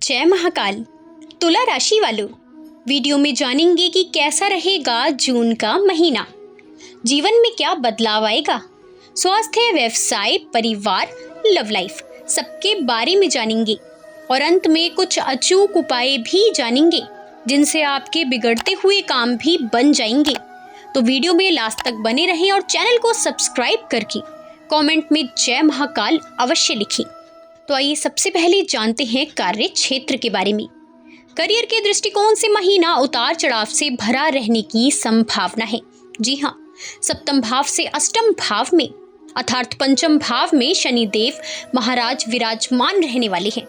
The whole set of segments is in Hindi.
जय महाकाल। तुला राशि वालों, वीडियो में जानेंगे कि कैसा रहेगा जून का महीना। जीवन में क्या बदलाव आएगा, स्वास्थ्य, व्यवसाय, परिवार, लव लाइफ, सबके बारे में जानेंगे। और अंत में कुछ अचूक उपाय भी जानेंगे जिनसे आपके बिगड़ते हुए काम भी बन जाएंगे। तो वीडियो में लास्ट तक बने रहें और चैनल को सब्सक्राइब करके कमेंट में जय महाकाल अवश्य लिखें। तो आइए सबसे पहले जानते हैं कार्य क्षेत्र के बारे में। करियर के दृष्टिकोण से महीना उतार चढ़ाव से भरा रहने की संभावना है। जी हाँ, सप्तम भाव से अष्टम भाव में अर्थात पंचम भाव में शनिदेव महाराज विराजमान रहने वाले हैं,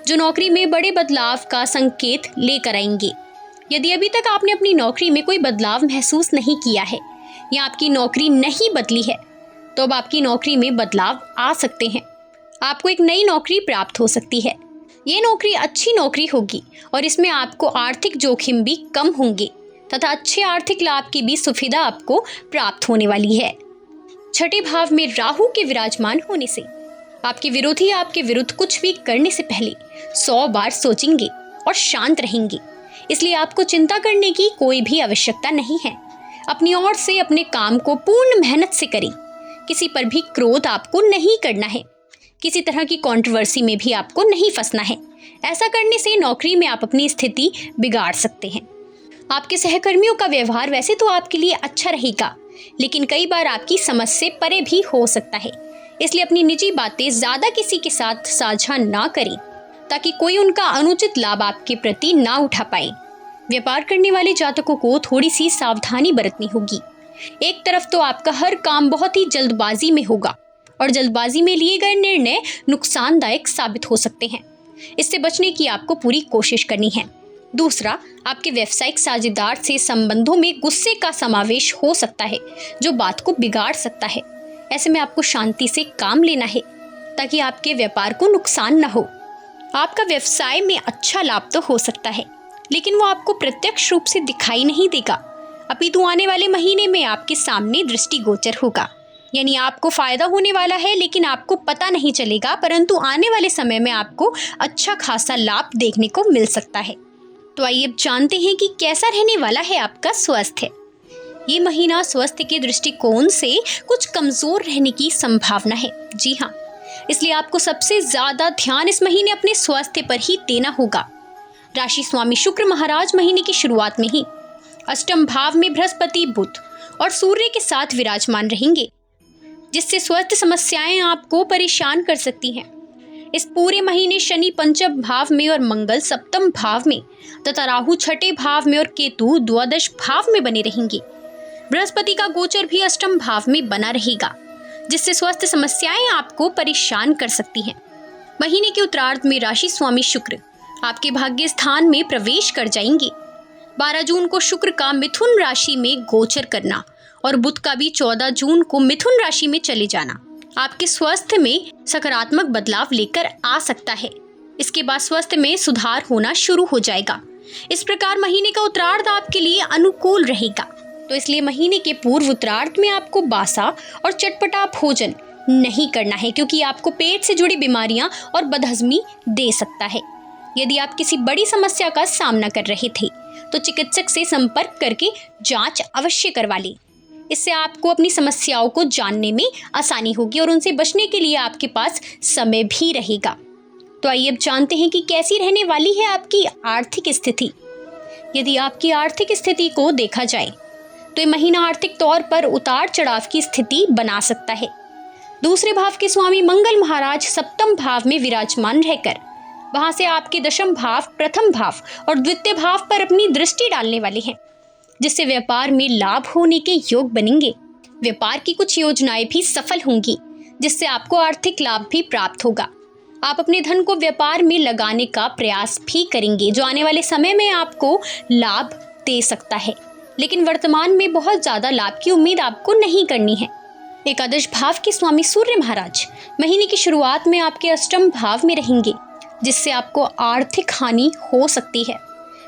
जो नौकरी में बड़े बदलाव का संकेत लेकर आएंगे। यदि अभी तक आपने अपनी नौकरी में कोई बदलाव महसूस नहीं किया है या आपकी नौकरी नहीं बदली है, तो अब आपकी नौकरी में बदलाव आ सकते हैं। आपको एक नई नौकरी प्राप्त हो सकती है। ये नौकरी अच्छी नौकरी होगी और इसमें आपको आर्थिक जोखिम भी कम होंगे तथा अच्छे आर्थिक लाभ की भी सुविधा आपको प्राप्त होने वाली है। छठे भाव में राहु के विराजमान होने से आपके विरोधी आपके विरुद्ध कुछ भी करने से पहले 100 बार सोचेंगे और शांत रहेंगे। इसलिए आपको चिंता करने की कोई भी आवश्यकता नहीं है। अपनी ओर से अपने काम को पूर्ण मेहनत से करें। किसी पर भी क्रोध आपको नहीं करना है। किसी तरह की कंट्रोवर्सी में भी आपको नहीं फंसना है। ऐसा करने से नौकरी में आप अपनी स्थिति बिगाड़ सकते हैं। आपके सहकर्मियों का व्यवहार वैसे तो आपके लिए अच्छा रहेगा, लेकिन कई बार आपकी समझ से परे भी हो सकता है। इसलिए अपनी निजी बातें ज्यादा किसी के साथ साझा ना करें, ताकि कोई उनका अनुचित लाभ आपके प्रति ना उठा पाए। व्यापार करने वाले जातकों को थोड़ी सी सावधानी बरतनी होगी। एक तरफ तो आपका हर काम बहुत ही जल्दबाजी में होगा और जल्दबाजी में लिए गए निर्णय नुकसानदायक साबित हो सकते हैं। इससे बचने की आपको पूरी कोशिश करनी है। दूसरा, आपके व्यावसायिक साझेदार से संबंधों में गुस्से का समावेश हो सकता है, जो बात को बिगाड़ सकता है। ऐसे में आपको शांति से काम लेना है, ताकि आपके व्यापार को नुकसान न हो। आपका व्यवसाय में अच्छा लाभ तो हो सकता है, लेकिन वो आपको प्रत्यक्ष रूप से दिखाई नहीं देगा। अपितु आने वाले महीने में आपके सामने दृष्टिगोचर होगा। यानी आपको फायदा होने वाला है, लेकिन आपको पता नहीं चलेगा, परंतु आने वाले समय में आपको अच्छा खासा लाभ देखने को मिल सकता है। तो आइए अब जानते हैं कि कैसा रहने वाला है आपका स्वास्थ्य। ये महीना स्वास्थ्य के दृष्टिकोण से कुछ कमजोर रहने की संभावना है। जी हाँ, इसलिए आपको सबसे ज्यादा ध्यान इस महीने अपने स्वास्थ्य पर ही देना होगा। राशि स्वामी शुक्र महाराज महीने की शुरुआत में ही अष्टम भाव में बृहस्पति, बुध और सूर्य के साथ विराजमान रहेंगे, जिससे स्वास्थ्य समस्याएं आपको परेशान कर सकती हैं। इस पूरे महीने शनि पंचम भाव में और मंगल सप्तम भाव में तथा राहु छठे भाव में और केतु द्वादश भाव में बने रहेंगे। बृहस्पति का गोचर भी अष्टम भाव में बना रहेगा, जिससे स्वास्थ्य समस्याएं आपको परेशान कर सकती हैं। महीने के उत्तरार्ध में राशि स्वामी शुक्र आपके भाग्य स्थान में प्रवेश कर जाएंगे। 12 जून को शुक्र का मिथुन राशि में गोचर करना और बुध का भी 14 जून को मिथुन राशि में चले जाना आपके स्वास्थ्य में सकारात्मक बदलाव लेकर आ सकता है। इसके बाद स्वास्थ्य में सुधार होना शुरू हो जाएगा। इस प्रकार महीने का उत्तरार्ध आपके लिए अनुकूल रहेगा। तो इसलिए महीने के पूर्व उत्तरार्ध में आपको बासा और चटपटा भोजन नहीं करना है, क्योंकि आपको पेट से जुड़ी बीमारियां और बदहजमी दे सकता है। यदि आप किसी बड़ी समस्या का सामना कर रहे थे, तो चिकित्सक से संपर्क करके जांच अवश्य करवा लें। इससे आपको अपनी समस्याओं को जानने में आसानी होगी और उनसे बचने के लिए आपके पास समय भी रहेगा। तो आइए अब जानते हैं कि कैसी रहने वाली है आपकी आर्थिक स्थिति। यदि आपकी आर्थिक स्थिति को देखा जाए, तो ये महीना आर्थिक तौर पर उतार चढ़ाव की स्थिति बना सकता है। दूसरे भाव के स्वामी मंगल महाराज सप्तम भाव में विराजमान रहकर वहां से आपके दशम भाव, प्रथम भाव और द्वितीय भाव पर अपनी दृष्टि डालने वाले हैं, जिससे व्यापार में लाभ होने के योग बनेंगे। व्यापार की कुछ योजनाएं भी सफल होंगी, जिससे आपको आर्थिक लाभ भी प्राप्त होगा। आप अपने धन को व्यापार में लगाने का प्रयास भी करेंगे, जो आने वाले समय में आपको लाभ दे सकता है, लेकिन वर्तमान में बहुत ज्यादा लाभ की उम्मीद आपको नहीं करनी है। एकादश भाव के स्वामी सूर्य महाराज महीने की शुरुआत में आपके अष्टम भाव में रहेंगे, जिससे आपको आर्थिक हानि हो सकती है।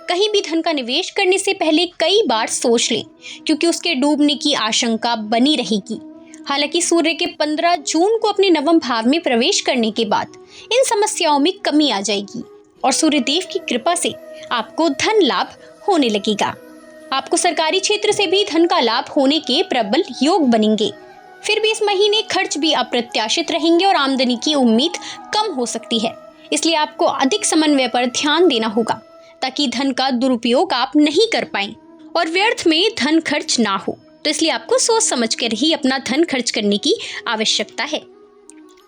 कहीं भी धन का निवेश करने से पहले कई बार सोच लें, क्योंकि उसके डूबने की आशंका बनी रहेगी। हालांकि सूर्य के 15 जून को अपने नवम भाव में प्रवेश करने के बाद इन समस्याओं में कमी आ जाएगी। और सूर्यदेव की कृपा से आपको धन लाभ होने लगेगा। आपको सरकारी क्षेत्र से भी धन का लाभ होने के प्रबल योग बनेंगे। फिर भी इस महीने खर्च भी अप्रत्याशित रहेंगे और आमदनी की उम्मीद कम हो सकती है। इसलिए आपको अधिक समन्वय पर ध्यान देना होगा ताकि धन का दुरुपयोग आप नहीं कर पाएं और व्यर्थ में धन खर्च ना हो। तो इसलिए आपको सोच समझ कर ही अपना धन खर्च करने की आवश्यकता है।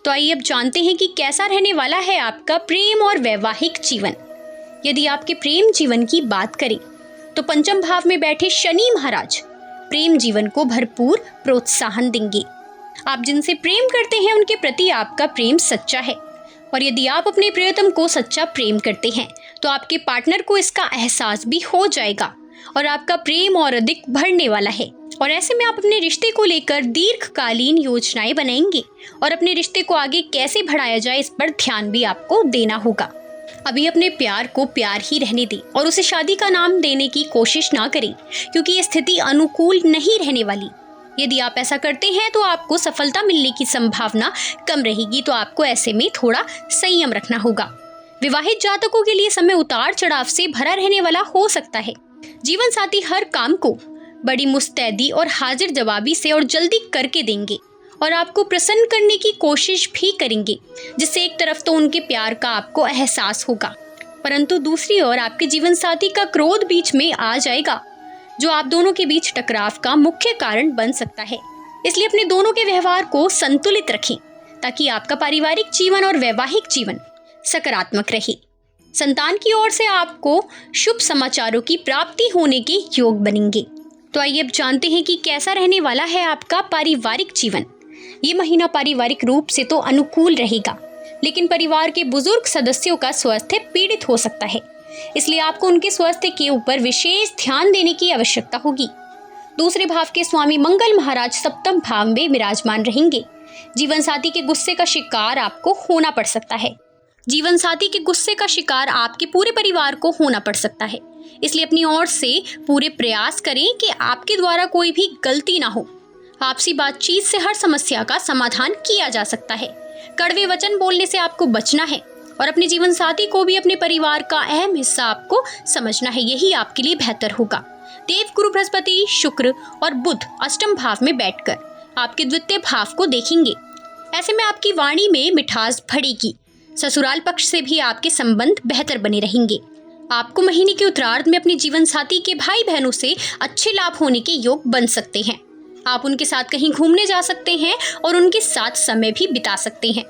तो आइए अब जानते हैं कि कैसा रहने वाला है आपका प्रेम और वैवाहिक जीवन। यदि आपके प्रेम जीवन की बात करें तो पंचम भाव में बैठे शनि महाराज प्रेम जीवन को भरपूर प्रोत्साहन देंगे। आप जिनसे प्रेम करते हैं उनके प्रति आपका प्रेम सच्चा है और यदि आप अपने प्रियतम को सच्चा प्रेम करते हैं तो आपके पार्टनर को इसका एहसास भी हो जाएगा और आपका प्रेम और अधिक बढ़ने वाला है। और ऐसे में आप अपने रिश्ते को लेकर दीर्घकालीन योजनाएं बनाएंगे और अपने रिश्ते को आगे कैसे बढ़ाया जाए इस पर ध्यान भी आपको देना होगा। अभी अपने प्यार को प्यार ही रहने दें और उसे शादी का नाम देने की कोशिश ना करें क्योंकि ये स्थिति अनुकूल नहीं रहने वाली। यदि आप ऐसा करते हैं तो आपको सफलता मिलने की संभावना कम रहेगी, तो आपको ऐसे में थोड़ा संयम रखना होगा। विवाहित जातकों के लिए समय उतार चढ़ाव से भरा रहने वाला हो सकता है। जीवन साथी हर काम को बड़ी मुस्तैदी और हाजिर जवाबी से और जल्दी करके देंगे और आपको प्रसन्न करने की कोशिश भी करेंगे, जिससे एक तरफ तो उनके प्यार का आपको एहसास होगा, परंतु दूसरी ओर आपके जीवन साथी का क्रोध बीच में आ जाएगा, जो आप दोनों के बीच टकराव का मुख्य कारण बन सकता है। इसलिए अपने दोनों के व्यवहार को संतुलित रखें ताकि आपका पारिवारिक जीवन और वैवाहिक जीवन सकारात्मक रहे। संतान की ओर से आपको शुभ समाचारों की प्राप्ति होने के योग बनेंगे। तो आइए अब जानते हैं कि कैसा रहने वाला है आपका पारिवारिक जीवन। ये महीना पारिवारिक रूप से तो अनुकूल रहेगा, लेकिन परिवार के बुजुर्ग सदस्यों का स्वास्थ्य पीड़ित हो सकता है। इसलिए आपको उनके स्वास्थ्य के ऊपर विशेष ध्यान देने की आवश्यकता होगी। दूसरे भाव के स्वामी मंगल महाराज सप्तम भाव में विराजमान रहेंगे। जीवन साथी के गुस्से का शिकार आपको होना पड़ सकता है। जीवन साथी के गुस्से का शिकार आपके पूरे परिवार को होना पड़ सकता है। इसलिए अपनी ओर से पूरे प्रयास करें कि आपके द्वारा कोई भी गलती ना हो। आपसी बातचीत से हर समस्या का समाधान किया जा सकता है। कड़वे वचन बोलने से आपको बचना है और अपने जीवन साथी को भी अपने परिवार का अहम हिस्सा आपको समझना है। यही आपके लिए बेहतर होगा। देव गुरु बृहस्पति, शुक्र और बुध अष्टम भाव में बैठकर आपके द्वितीय भाव को देखेंगे। ऐसे में आपकी वाणी में मिठास बढ़ेगी। ससुराल पक्ष से भी आपके संबंध बेहतर बने रहेंगे। आपको महीने के उत्तरार्ध में अपने जीवन साथी के भाई बहनों से अच्छे लाभ होने के योग बन सकते हैं। आप उनके साथ कहीं घूमने जा सकते हैं और उनके साथ समय भी बिता सकते हैं।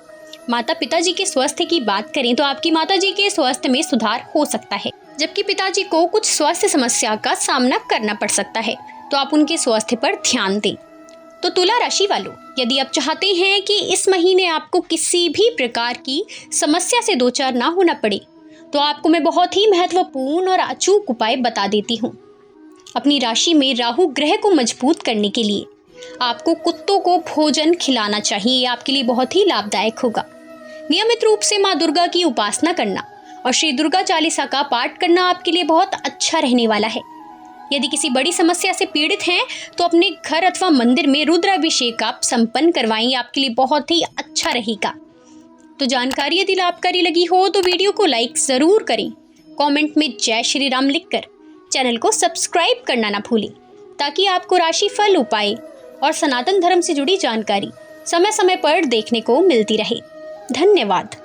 माता पिताजी के स्वास्थ्य की बात करें तो आपकी माताजी के स्वास्थ्य में सुधार हो सकता है, जबकि पिताजी को कुछ स्वास्थ्य समस्या का सामना करना पड़ सकता है, तो आप उनके स्वास्थ्य पर ध्यान दें। तो तुला राशि वालों, यदि आप चाहते हैं कि इस महीने आपको किसी भी प्रकार की समस्या से दो चार ना होना पड़े, तो आपको मैं बहुत ही महत्वपूर्ण और अचूक उपाय बता देती हूँ। अपनी राशि में राहु ग्रह को मजबूत करने के लिए आपको कुत्तों को भोजन खिलाना चाहिए। ये आपके लिए बहुत ही लाभदायक होगा। नियमित रूप से माँ दुर्गा की उपासना करना और श्री दुर्गा चालीसा का पाठ करना आपके लिए बहुत अच्छा रहने वाला है। यदि किसी बड़ी समस्या से पीड़ित हैं तो अपने घर अथवा मंदिर में रुद्राभिषेक आप संपन्न करवाएं, आपके लिए बहुत ही अच्छा रहेगा। तो जानकारी यदि लाभकारी लगी हो तो वीडियो को लाइक ज़रूर करें। कमेंट में जय श्री राम लिखकर चैनल को सब्सक्राइब करना ना भूलें, ताकि आपको राशिफल, उपाय और सनातन धर्म से जुड़ी जानकारी समय समय पर देखने को मिलती रहे। धन्यवाद।